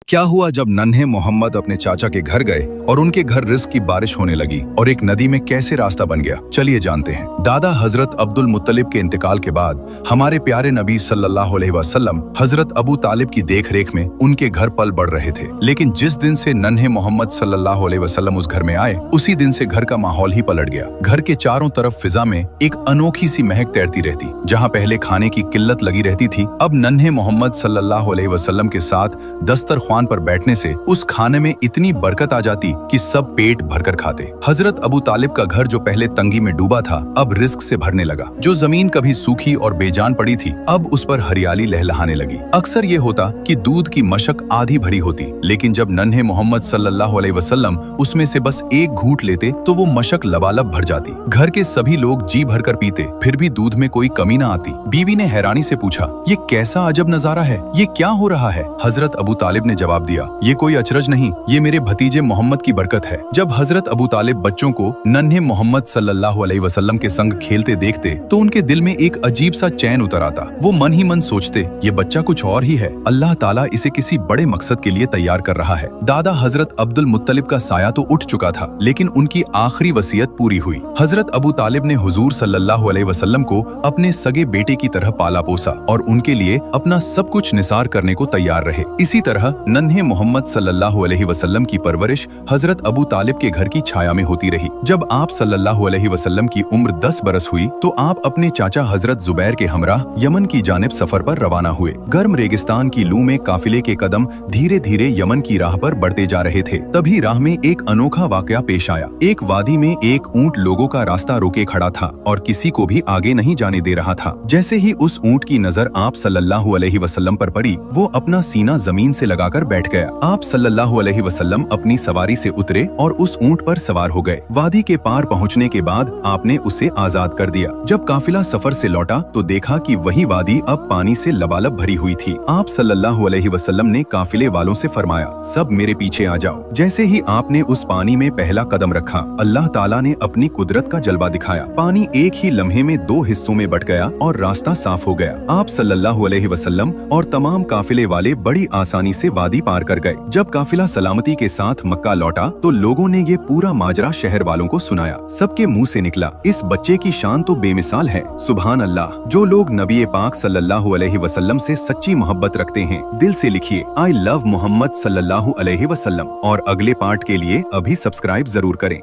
क्या हुआ जब नन्हे मोहम्मद अपने चाचा के घर गए और उनके घर रिस्क की बारिश होने लगी और एक नदी में कैसे रास्ता बन गया, चलिए जानते हैं। दादा हजरत अब्दुल मुत्तलिब के इंतकाल के बाद हमारे प्यारे नबी सल्लल्लाहु अलैहि वसल्लम हजरत अबू तालिब की देखरेख में उनके घर पल बढ़ रहे थे। लेकिन जिस दिन से नन्हे मोहम्मद सल्लल्लाहु अलैहि वसल्लम उस घर में आए, उसी दिन से घर का माहौल ही पलट गया। घर के चारों तरफ फिजा में एक अनोखी सी महक तैरती रहती। जहाँ पहले खाने की किल्लत लगी रहती थी, अब नन्हे मोहम्मद सल्लल्लाहु अलैहि वसल्लम के साथ दस्तरख्वान पर बैठने से उस खाने में इतनी बरकत आ जाती कि सब पेट भरकर खाते। हजरत अबू तालिब का घर जो पहले तंगी में डूबा था, अब रिस्क से भरने लगा। जो जमीन कभी सूखी और बेजान पड़ी थी, अब उस पर हरियाली लहलहाने लगी। अक्सर ये होता कि दूध की मशक आधी भरी होती, लेकिन जब नन्हे मोहम्मद सल्लल्लाहु अलैहि वसल्लम उसमें से बस एक घूंट लेते तो वो मशक लबालब भर जाती। घर के सभी लोग जी भरकर पीते, फिर भी दूध में कोई कमी ना आती। बीवी ने हैरानी से पूछा, ये कैसा अजब नजारा है, ये क्या हो रहा है? हजरत अबू तालिब ने जवाब दिया, ये कोई अचरज नहीं, ये मेरे भतीजे मोहम्मद की बरकत है। जब हजरत अबू तालिब बच्चों को नन्हे मोहम्मद सल्लल्लाहु अलैहि वसल्लम के संग खेलते देखते तो उनके दिल में एक अजीब सा चैन उतर आता। वो मन ही मन सोचते, ये बच्चा कुछ और ही है, अल्लाह ताला इसे किसी बड़े मकसद के लिए तैयार कर रहा है। दादा हजरत अब्दुल मुत्तलिब का साया तो उठ चुका था, लेकिन उनकी आखिरी वसीयत पूरी हुई। हजरत अबू तालिब ने हुजूर सल्लल्लाहु अलैहि वसल्लम को अपने सगे बेटे की तरह पाला पोसा और उनके लिए अपना सब कुछ निसार करने को तैयार रहे। इसी तरह नन्हे मोहम्मद सल्लल्लाहु अलैहि वसल्लम की परवरिश हजरत अबू तालिब के घर की छाया में होती रही। जब आप सल्लल्लाहु अलैहि वसल्लम की उम्र 10 बरस हुई तो आप अपने चाचा हजरत जुबैर के हमराह यमन की जानिब सफर पर रवाना हुए। गर्म रेगिस्तान की लू में काफिले के कदम धीरे धीरे यमन की राह पर बढ़ते जा रहे थे। तभी राह में एक अनोखा वाकया पेश आया। एक वादी में एक ऊंट लोगों का रास्ता रोके खड़ा था और किसी को भी आगे नहीं जाने दे रहा था। जैसे ही उस ऊंट की नजर आप सल्लल्लाहु अलैहि वसल्लम पर पड़ी, वो अपना सीना जमीन से लगाकर बैठ गया। आप सल्लल्लाहु अलैहि वसल्लम अपनी सवारी से उतरे और उस ऊंट पर सवार हो गए। वादी के पार पहुंचने के बाद आपने उसे आजाद कर दिया। जब काफिला सफर से लौटा तो देखा कि वही वादी अब पानी से लबालब भरी हुई थी। आप सल्लल्लाहु अलैहि वसल्लम ने काफिले वालों से फरमाया, सब मेरे पीछे आ जाओ। जैसे ही आपने उस पानी में पहला कदम रखा, अल्लाह ताला ने अपनी कुदरत का जलवा दिखाया। पानी एक ही लम्हे में दो हिस्सों में बट गया और रास्ता साफ हो गया। आप सल्लल्लाहु अलैहि वसल्लम और तमाम काफिले वाले बड़ी आसानी से वादी पार कर गए। जब काफिला सलामती के साथ मक्का लौटा तो लोगों ने ये पूरा माजरा शहर वालों को सुनाया। सबके मुंह से निकला, इस बच्चे की शान तो बेमिसाल है, सुभान अल्लाह। जो लोग नबी पाक सल्लल्लाहु अलैहि वसल्लम से सच्ची मोहब्बत रखते हैं, दिल से लिखिए, आई लव मोहम्मद सल्लल्लाहु अलैहि वसल्लम। और अगले पार्ट के लिए अभी सब्सक्राइब जरूर करें।